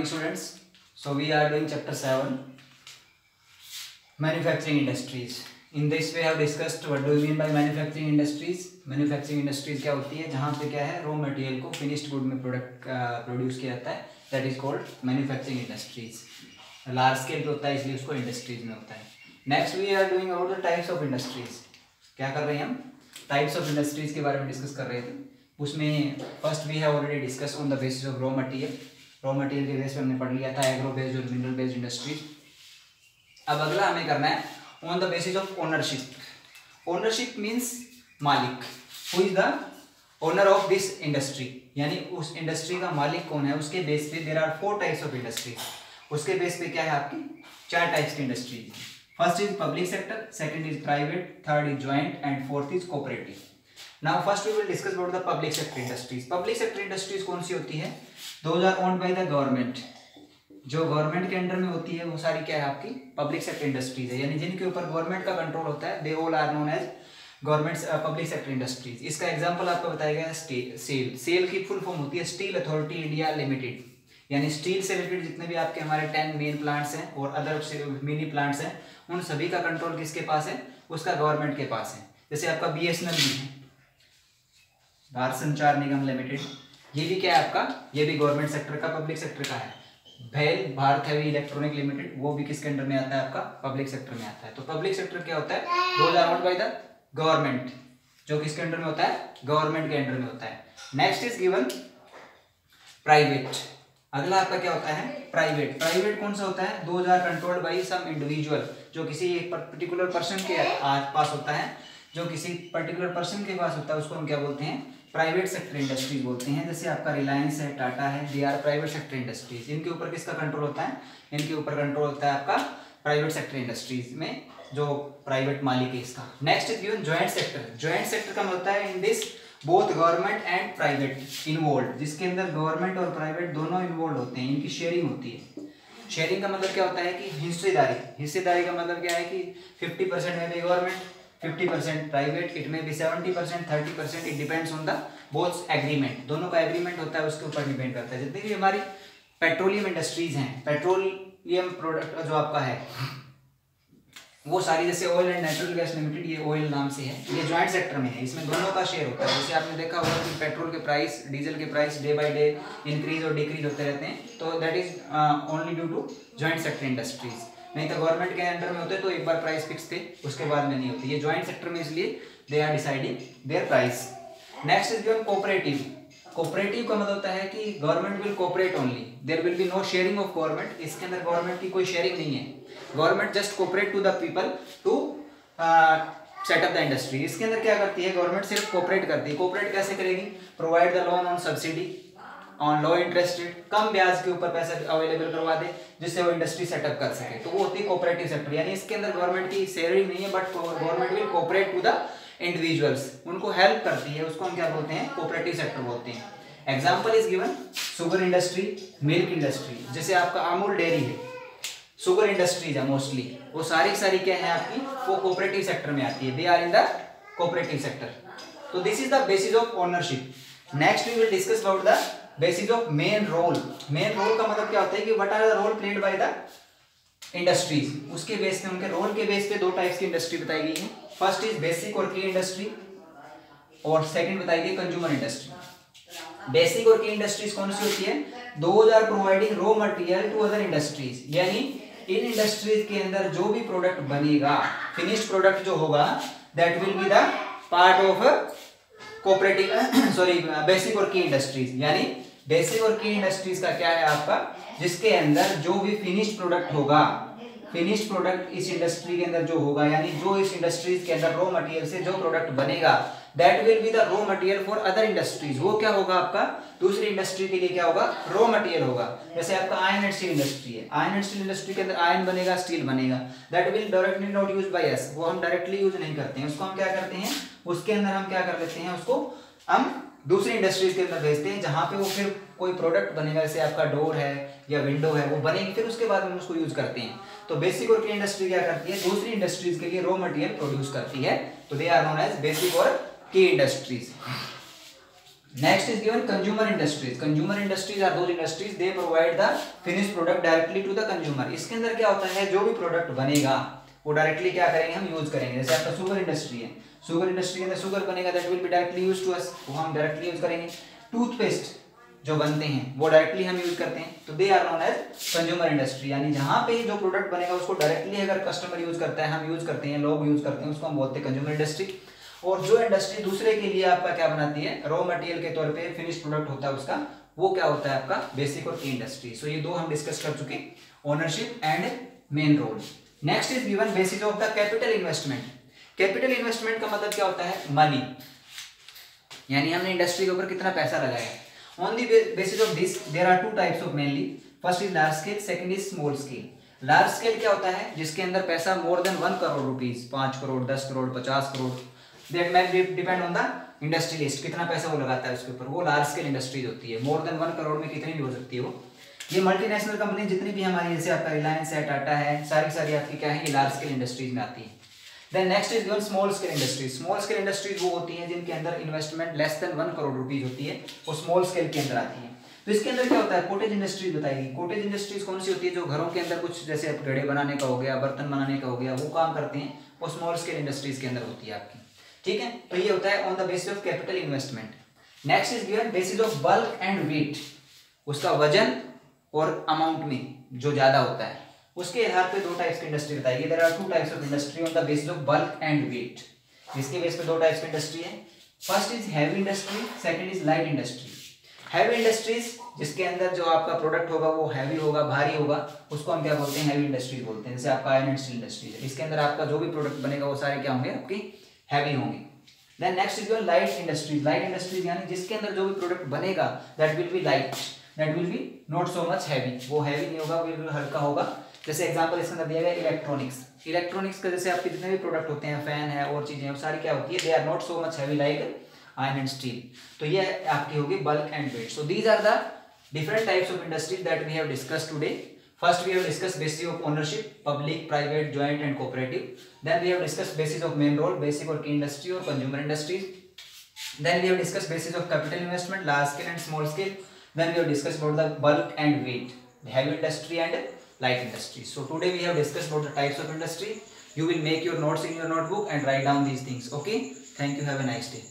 morning students. So we are doing chapter 7 manufacturing industries. In this we have discussed what do you mean by manufacturing industries. Manufacturing industries क्या होती है, जहाँ पे क्या है raw material को finished good में प्रोडक्ट प्रोड्यूस किया जाता है, that is called manufacturing industries. Large scale पे होता है इसलिए उसको इंडस्ट्रीज में होता है. Next we are doing about the types of industries. क्या कर रहे हैं हम, टाइप्स ऑफ इंडस्ट्रीज के बारे में डिस्कस कर रहे थे. उसमें first we have already discuss on the basis of raw material. Raw material के बेस पे हमने पढ़ लिया था एग्रो बेस्ड और मिनरल बेस्ड इंडस्ट्रीज. अब अगला हमें करना है on the basis of ownership. Ownership means मालिक, who is the owner of this industry, यानी उस इंडस्ट्री का मालिक कौन है. उसके बेस पे there are 4 types of industries. उसके बेस पे क्या है आपकी 4 टाइप्स की industries. First is public sector, second is private, third is joint and fourth is cooperative. Now first we will discuss about the public sector industries. Public sector industries कौन सी होती है, those are owned by the government. जो government के under में होती है वो सारी क्या है आपकी पब्लिक सेक्टर इंडस्ट्रीज है, यानी जिनके ऊपर गवर्नमेंट का कंट्रोल होता है, they all are known as government public sector industries. इसका एग्जांपल आपको बताया गया है सेल. सेल की फुल फॉर्म होती है स्टील अथॉरिटी इंडिया लिमिटेड, यानी स्टील से रिलेटेड जितने भी आपके हमारे 10 मेन प्लांट्स हैं और अदर मिनी प्लांट्स हैं, उन सभी का कंट्रोल किसके पास है, उसका गवर्नमेंट के पास है. जैसे आपका BSNL भी है, भारत संचार निगम लिमिटेड, ये भी क्या है आपका, ये भी गवर्नमेंट सेक्टर का पब्लिक सेक्टर का है. भेल भारत हैवी इलेक्ट्रॉनिक लिमिटेड, वो भी किसके अंडर में आता है, आपका पब्लिक सेक्टर में आता है. तो पब्लिक सेक्टर क्या होता है, those are owned by the government, जो किसके अंडर में होता है, गवर्नमेंट के अंडर में होता है. Next is given private. अगला आपका क्या होता है प्राइवेट. प्राइवेट कौन सा होता है, those are controlled by some individual, जो किसी एक पर्टिकुलर पर्सन के पास होता है, जो किसी पर्टिकुलर पर्सन के पास होता है, उसको हम क्या बोलते हैं, प्राइवेट सेक्टर इंडस्ट्रीज बोलते हैं. जैसे आपका रिलायंस है, टाटा है, they are private sector industries. इनके ऊपर किसका कंट्रोल होता है, इनके ऊपर कंट्रोल होता है आपका प्राइवेट सेक्टर इंडस्ट्रीज में, जो प्राइवेट मालिक है इसका. Next is given joint sector. Joint sector का मतलब होता है in this both government and private involve, जिसके अंदर गवर्नमेंट और प्राइवेट दोनों इन्वॉल्व होते हैं, इनकी शेयरिंग होती है. शेयरिंग का मतलब क्या होता है कि हिस्सेदारी. हिस्सेदारी का मतलब क्या है कि 50% में भी गवर्नमेंट, 50% प्राइवेट, इट में भी 70%, 30%, it depends on the both agreement. दोनों का एग्रीमेंट होता है, उसके ऊपर डिपेंड करता है. जितनी भी हमारी पेट्रोलियम इंडस्ट्रीज हैं, पेट्रोलियम प्रोडक्ट जो आपका है वो सारी, जैसे oil and natural gas limited, ये ऑयल नाम से है, ये ज्वाइंट सेक्टर में है, इसमें दोनों का शेयर होता है. जैसे आपने देखा होगा कि पेट्रोल के प्राइस, डीजल के price day by day increase और डिक्रीज होते रहते हैं, तो that is only due to joint sector industries. नहीं तो गवर्नमेंट के अंडर में होते तो एक बार प्राइस फिक्स थे, उसके बाद में नहीं होती. ये ज्वाइंट सेक्टर में इसलिए they are deciding their price. Next is given cooperative. Cooperative का मतलब होता है कि government will cooperate only, there will be no sharing of government. इसके अंदर गवर्नमेंट की कोई शेयरिंग नहीं है, government just cooperate to the people to set up the industry. इसके अंदर क्या करती है, गवर्नमेंट सिर्फ कोऑपरेट करती है. कोऑपरेट कैसे करेगी, provide the loan on subsidy on low interest rate, कम ब्याज के ऊपर पैसा अवेलेबल करवा दे जिससे वो इंडस्ट्री सेटअप कर सके, तो वो होती है कोऑपरेटिव सेक्टर. यानी इसके अंदर गवर्नमेंट की शेयरिंग नहीं है, but government will cooperate to the individuals, उनको हेल्प करती है, उसको हम क्या बोलते हैं, कोऑपरेटिव सेक्टर बोलते हैं. Example is given sugar industry, milk industry. जैसे आपका अमूल डेयरी है, शुगर इंडस्ट्रीज है मोस्टली, वो सारी क्या है आपकी, वो कोऑपरेटिव सेक्टर में आती है, they are in the cooperative sector. तो this is the basis of ownership. Next we will discuss about the basis of main role. Main role का मतलब क्या होता है कि what are the role played by the industries. उसके base पे, उनके रोल के बेस पे 2 टाइप्स की इंडस्ट्री बताई गई है. फर्स्ट इज बेसिक और की इंडस्ट्री, और सेकंड बताई गई कंज्यूमर इंडस्ट्री. बेसिक और की इंडस्ट्रीज कौन सी होती है, those are providing raw material to other industries, यानी इन इंडस्ट्रीज के अंदर जो भी प्रोडक्ट बनेगा, फिनिश्ड प्रोडक्ट जो होगा, that will be the part of cooperative sorry basic और की इंडस्ट्रीज. यानी बेसिक और की इंडस्ट्रीज का क्या है आपका, जिसके अंदर जो भी फिनिश्ड प्रोडक्ट होगा, फिनिश्ड प्रोडक्ट इस इंडस्ट्री के अंदर जो होगा, यानी जो इस इंडस्ट्रीज के अंदर रॉ मटेरियल से जो प्रोडक्ट बनेगा, that will be the raw material for other industries. वो क्या होगा आपका, दूसरी इंडस्ट्री के लिए क्या होगा, रॉ मटेरियल होगा. जैसे आपका आयरन एंड स्टील इंडस्ट्री है, आयरन एंड स्टील इंडस्ट्री के अंदर आयरन बनेगा, स्टील बनेगा, that will directly not use by us, वो हम डायरेक्टली यूज नहीं करते हैं, उसको हम क्या करते हैं, उसके अंदर हम क्या कर लेते हैं, उसको हम दूसरी इंडस्ट्रीज के अंदर भेजते हैं, जहां पे वो फिर कोई प्रोडक्ट बनेगा, जैसे आपका डोर है या विंडो है, वो बनेगी, फिर उसके बाद हम उसको यूज करते हैं. तो बेसिक और की इंडस्ट्री क्या करती है, दूसरी इंडस्ट्रीज के लिए रॉ मटेरियल प्रोड्यूस करती है, तो they are known as basic और key industries. Next is given consumer industries. Consumer industries are those industries they provide the finished product directly to the consumer. इसके अंदर क्या होता है, जो भी प्रोडक्ट बनेगा वो डायरेक्टली क्या करेंगे, हम यूज करेंगे. जैसे आपका शुगर इंडस्ट्री है, शुगर इंडस्ट्री के अंदर शुगर बनेगा, that will be directly use to us, वो हम डायरेक्टली यूज करेंगे. टूथपेस्ट जो बनते हैं वो डायरेक्टली हम यूज करते हैं, तो they are known as consumer industry. यानी जहां पे जो प्रोडक्ट बनेगा उसको डायरेक्टली अगर कस्टमर यूज करता है, हम यूज करते हैं, लोग यूज करते हैं, उसको हम बोलते हैं कंज्यूमर इंडस्ट्री. और जो इंडस्ट्री दूसरे के लिए आपका क्या बनाती है, रॉ मटेरियल के तौर पे फिनिश प्रोडक्ट होता है उसका, वो क्या होता है आपका बेसिक और की इंडस्ट्री. सो ये दो हम डिस्कस कर चुके, ownership and main role. Next is given basis of the capital investment. Capital investment का मतलब क्या होता है, मनी, यानी हमने इंडस्ट्री के ऊपर कितना पैसा लगाया. On the basis of this there are two types of mainly. First is large scale, second is small scale. Large scale क्या होता है, जिसके अंदर पैसा more than 1 crore rupees, 5 crore, 10 crore, 50 crore, that may depend on the industrialist, कितना पैसा वो लगाता है उसके ऊपर, वो लार्ज स्केल इंडस्ट्रीज होती है. मोर देन 1 करोड़ में कितनी भी हो सकती है वो. ये मल्टीनेशनल कंपनी जितनी भी हमारी, जैसे आपका रिलायंस है, टाटा है, सारी आपकी क्या है, ये लार्ज स्केल इंडस्ट्रीज में आती है. Then next is given small scale industries. Small scale industries वो होती हैं जिनके अंदर investment less than 1 crore rupees होती है, वो स्मॉल स्केल के अंदर आती है. तो इसके अंदर क्या होता है, कॉटेज इंडस्ट्रीज बताएगी. कॉटेज इंडस्ट्रीज कौन सी होती है, जो घरों के अंदर कुछ जैसे घड़े बनाने का हो गया, बर्तन बनाने का हो गया, वो काम करते हैं, वो स्मॉल स्केल इंडस्ट्रीज के अंदर होती है आपकी. ठीक है, तो ये होता है on the basis of capital investment. Next is given basis of bulk and weight. उसका वजन और अमाउंट में जो ज्यादा होता है उसके आधार पे दो टाइप्स की इंडस्ट्री बताएगी. There are two types of industry on the basis of bulk and weight. जिसके बेस पे दो टाइप्स की इंडस्ट्री है. First is heavy industry, second is light industry. Heavy industries जिसके अंदर जो आपका प्रोडक्ट होगा वो हैवी होगा, भारी होगा, उसको हम क्या बोलते हैं, हैवी इंडस्ट्रीज बोलते हैं. जैसे आपका आयरन एंड स्टील इंडस्ट्रीज है, इसके अंदर आपका जो भी प्रोडक्ट बनेगा वो सारे क्या होंगे, आपके हैवी होंगे. Then next is your light industries. Light industries यानी जिसके अंदर जो भी प्रोडक्ट बनेगा that will be light, that will be not so much heavy. वो हैवी नहीं होगा, बिल्कुल हल्का होगा. जैसे एग्जांपल इसके अंदर दिया गया इलेक्ट्रॉनिक्स. इलेक्ट्रॉनिक्स का जैसे आपके जितने भी प्रोडक्ट होते हैं, फैन है और चीजें हैं, वो सारी क्या होती है, they are not so much heavy like iron and steel. तो ये आपकी होगी bulk and weight. So these are the different types of industries that we have discussed today. First we have discussed basis of ownership, public, private, joint and cooperative. Then we have discussed basis of main role, basic or key industry or consumer industries. Then we have discussed basis of capital investment, large scale and small scale. Then we have discussed about the bulk and weight, the heavy industry and light industry. So today we have discussed about the types of industry. You will make your notes in your notebook and write down these things. Okay? Thank you. Have a nice day.